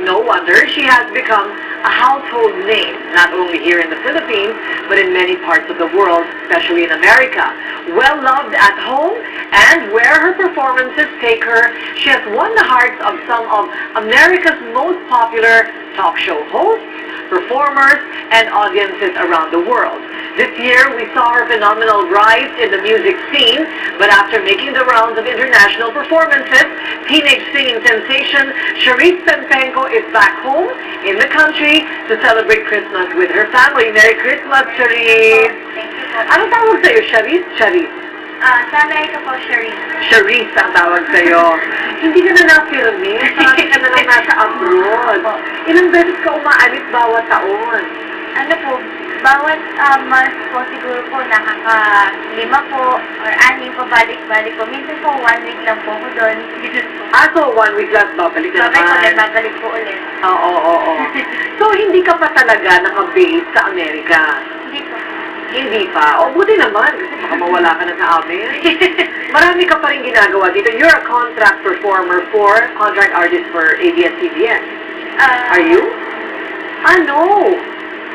no wonder she has become a household name, not only here in the Philippines, but in many parts of the world, especially in America. Well loved at home, and where her performances take her, she has won the hearts of some of America's most popular talk show hosts, performers, and audiences around the world. This year, we saw her phenomenal rise in the music scene, but after making the rounds of international performances, teenage singing sensation Charisse Pempenko is back home in the country to celebrate Christmas with her family. Merry Christmas, Charisse! Anong tawag sa'yo? Charisse? Charisse? Sa Amerika po, Charisse. Charisse ang tawag sa'yo. Hindi ka na na-filmin. Parang ka na lang nasa abroad. Ilang beses ka umaalis bawat taon? Ano po, bawat month po siguro po nakaka-5 po or 6 pabalik-balik po. Minsan po 1 week lang po ako doon. So 1 week lang babalik na naman. Babalik po ulit. Oo. So hindi ka pa talaga naka-base sa Amerika? Hindi po. Hindi pa? O buti naman, kasi baka mawala ka na sa amin. Marami ka pa rin ginagawa dito. You're a contract performer contract artist for ABS-CBN. Are you? No.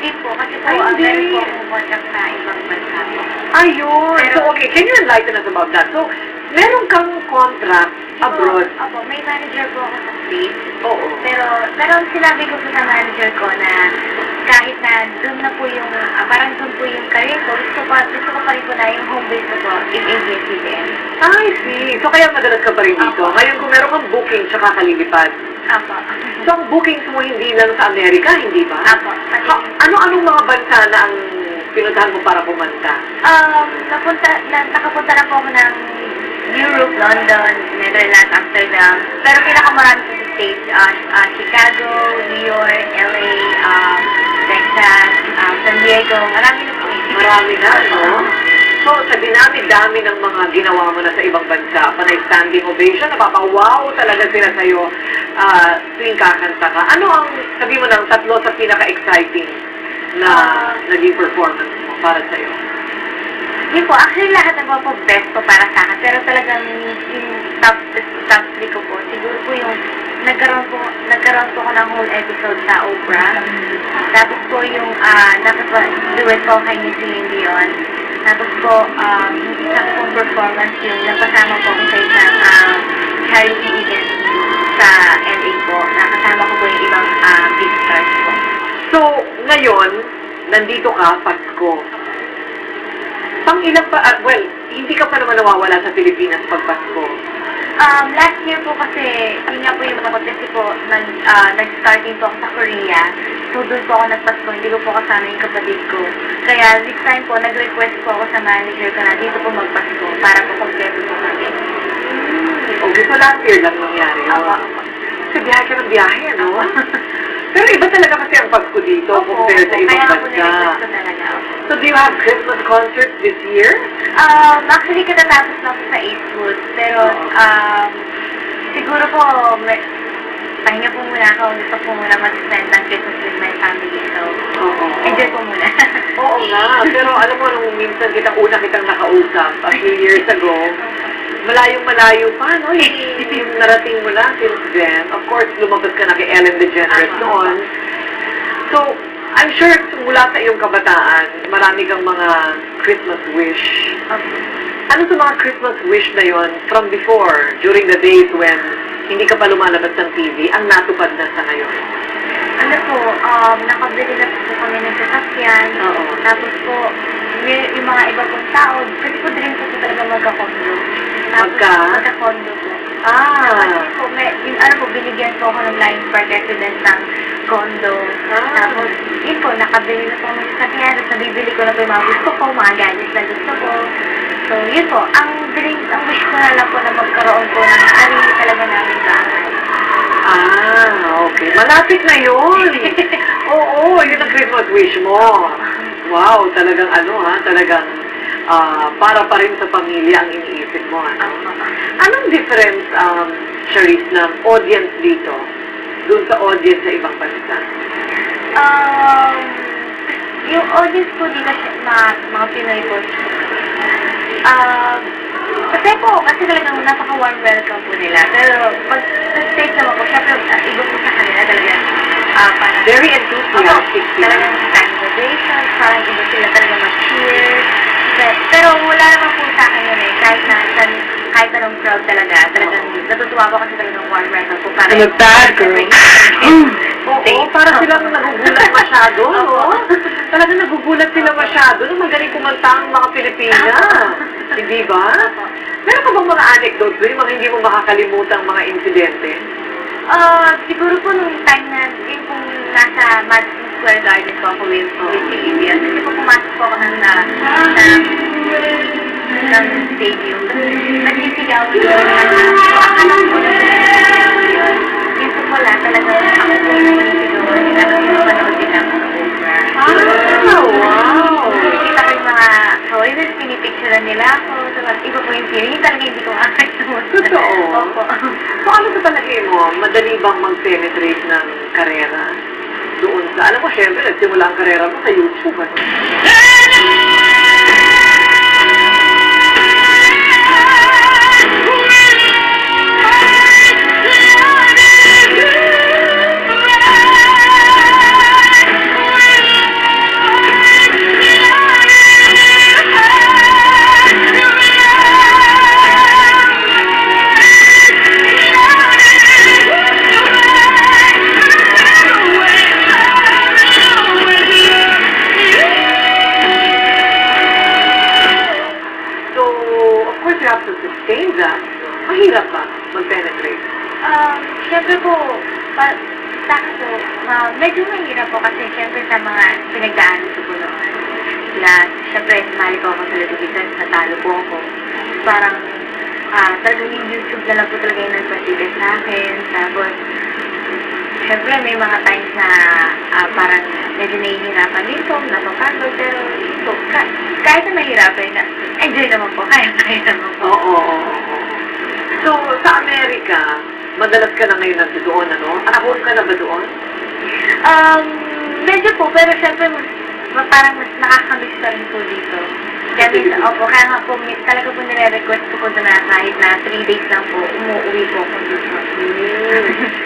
Hindi po, kasi po meron po akong contract sa ibang bansa. Ayun. So, okay, can you enlighten us about that? So, meron kang contract abroad? Opo, may manager po ako sa States. Oo. Pero sinabi ko po sa manager ko na kahit na doon na po yung, parang doon po yung career ko, gusto ko pa rin po na yung home base ko po in ABS-CBN. I see. So, kaya madalas ka pa rin dito. Ngayon, kung meron kang booking, tsaka kalilipad. Apo. So, ang bookings mo hindi lang sa Amerika, hindi ba? Apo. Ano-anong mga bansa na ang pinuntahan mo para pumunta? Nakapunta na po ako ng Europe, London, Netherlands, Amsterdam. Pero pinakamarami po sa States, Chicago, New York, LA, Texas, San Diego. Marami na po. Marami na, no? So, sa dinami-dami ng mga ginawa mo na sa ibang bansa, panay standing ovation, napapawaw talaga sila sa'yo tuwing kakanta ka. Ano ang, sabi mo ng tatlo sa pinaka-exciting na naging performance mo para sa'yo? Hindi po, actually lahat ng mga po best po para sa akin. Pero talagang yung top 3 ko po, siguro po yung nagkaroon po ako ng whole episode sa Oprah. Tapos po yung duet po kay Miss Celine Dion. Tapos po, isa pong performance yung napasama po ko sa isang charity event sa LA po. Nakasama ko po yung ibang big stars po. So, ngayon, nandito ka, Pasko. Pang-ilang pa, hindi ka pa naman nawawala sa Pilipinas pag Pasko. Last year po kasi, yun nga po yung kasi po, nag-starting po ako sa Korea. So, doon po ako nagpasko, hindi ko po kasama yung kapatid ko. Kaya, this time po, nag-request po ako sa manager ko na dito po magpasko para po kompleto po kami. Okay, so last year lang nangyari. Kasi biyahe ka ng biyahe, ano? Pero iba talaga kasi ang Pasko dito compared sa ibang bansa. Kaya po talaga. So, do you have Christmas concerts this year? Actually, katatapos na ako sa Eastwood. Pero, siguro po, pahinga po muna ako. Gusto po muna mag-spend ng Christmas with my family. So, enjoy po muna. Oo nga. Pero alam mo, nung minsan una kitang nakausap, a few years ago, malayong-malayo pa, no? Yung narating mo na since then. Of course, lumabas ka na kay Ellen DeGeneres noon. So, I'm sure mula sa iyong kabataan, marami kang mga Christmas wish. Ano sa mga Christmas wish na yon from before, during the days when hindi ka pa lumalabas ng TV, ang natupad na sa ngayon? Ano po, nakabili na po kami ng sasakyan. Tapos po, yung mga iba pong tao, kasi po dream ko talaga magka-condo. Magka-condo po. Tapos po, binigyan po ako ng Lions Park resident ng condo. Tapos, yun po, nakabili na po kami ng sasakyan. Tapos nabibili ko na po yung mga gusto ko, mga gadgets na gusto ko. So, yun po, ang wish ko na lang po na magkaroon po ng sarili talaga namin bahay. Okay. Malapit na yun. Oo, yun ang Christmas wish mo. Wow, talagang talagang para pa rin sa pamilya ang iniisip mo. Anong difference, Charisse, ng audience dito doon sa audience sa ibang bansa? Yung audience po dito, mga Pinoy po, kasi talagang napaka-warm welcome po nila. Pero pag sa stage naman po, syempre, iba po sa kanila talaga parang... Very enthusiastic sila. Talagang celebrations, parang iba sila talaga mag-cheer. Pero wala naman po sa akin yun eh. Kahit anong crowd talaga, talagang natutuwa ko kasi talagang warm welcome po. Nag-tag, girl. Oo, para silang nagugulat masyado, no? Talagang nagugulat sila masyado na magaling kumanta ang mga Pilipina. Hindi ba? Meron ka bang mga anecdote doon, yung mga hindi mo makakalimutang mga insidente? Siguro po nung time na, yung kung nasa Madison Square Garden po ako with Olivia. Kasi po pumasok po ako ng stadium. Nagsisigaw ko yun. Akala ko na yun. Yung po wala talaga ako po yung nagsigaw. Nagsigaw din ako ng opera. Wow! Nakikita ko yung mga foreigners, pinipicturean nila ako. Iba po yung feeling. Talaga hindi ko makakasuot. Totoo? Opo. So ano sa palagay mo? Madali bang mag-penetrate ng karera doon sa... Alam mo, syempre, nagsimula ang karera mo sa YouTube, ano? To sustain that, mahirap ba mag-penetrate? Siyempre po, sa akin po, medyo mahirap po kasi siyempre sa mga pinagdaanan ko po noon. Siyempre, sumali po ako sa television, natalo po ako. Parang, talagang yung YouTube na lang po talaga yung nagpasita sa akin. Tapos, siyempre, may mga times na parang medyo nahihirapan din po, napapagod, pero po, kahit na nahihirapan na, enjoy naman po, kaya naman po. Oo. So, sa Amerika, madalas ka na ngayon doon, ano? At-home ka na ba doon? Medyo po, pero siyempre, parang mas nakakamiss pa rin po dito. Kaya nga po, talaga po nire-request ko po na kahit na 3 days lang po, umuwi po ako dito.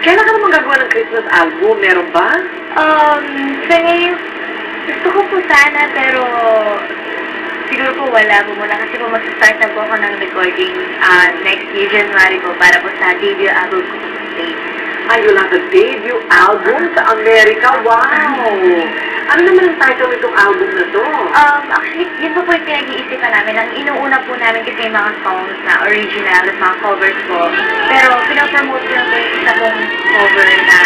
Kailan ka naman gagawa ng Christmas album? Meron ba? Sa ngayon, gusto ko po sana, pero siguro po wala po muna kasi po mag-start na po ako ng recording next year, January po, para po sa debut album ko po sa stage. Ay, you'll have a debut album sa Amerika? Wow! Ano naman ang title nitong album na to? Actually, yun po yung pinag-iisipan namin. Ang inuuna po namin kasi yung mga songs na original at mga covers po. Pero pinapromote ko lang po yung isa pong cover na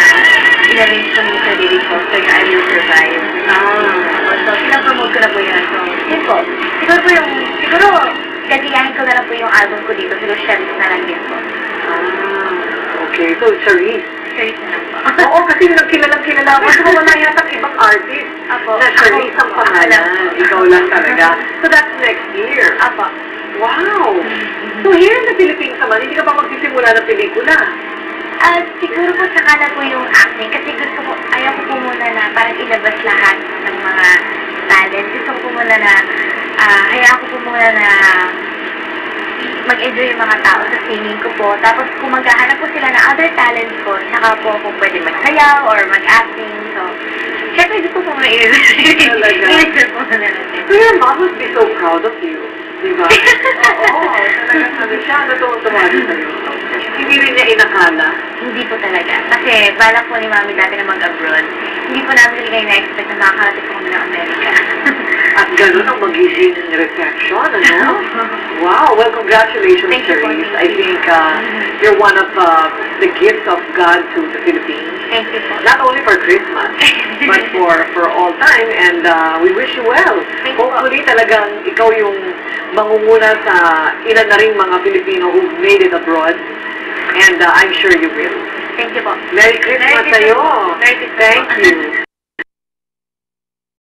in-arrange ko sa David Foster, yung I Will Survive. So, pinapromote ko na po yun. So, yun po. Siguro, gagayahin ko na lang po yung album ko dito. Siguro, Cherise na lang yun po. Okay, so Cherise. Cherise na lang po. Oo, kasi kilalang-kilala mo. So, wala yatang ibang artist na Cherise ang pangalan. Ikaw lang talaga. So, that's next year. Apo. Wow! So, here in the Philippines naman, hindi ka pa magsisimula ng pelikula? Siguro po saka na po yung acting. Kasi gusto ko, ayaw ko po muna na parang ilabas lahat ng mga talent. Gusto ko po muna na, hayaan ko po muna na mag-enjoy yung mga tao sa singing ko po. Tapos kung maghahanap po sila ng other talents ko, saka po ako pwede magsayaw or mag-acting. So, syempre gusto ko muna i-reserve po muna natin. So your mom must be so proud of you. Diba? Oo, talagang sabi siya, natutuwa din sa'yo. Hindi rin niya inakala. Hindi po talaga. Kasi balak po ni Mami dati na mag-abroad. Hindi po namin talaga na-expect na makakarating po kami ng Amerika. At gano'n ang magiging reception, ano? Wow, well, congratulations, Cherise. I think you're one of the gifts of God to the Philippines. Thank you po. Not only for Christmas, but for all time. And we wish you well. Hopefully, talagang ikaw yung mangunguna sa ilan na ring mga Filipino who've made it abroad. And I'm sure you will. Thank you po. Merry Christmas sa'yo. Merry Christmas. Thank you.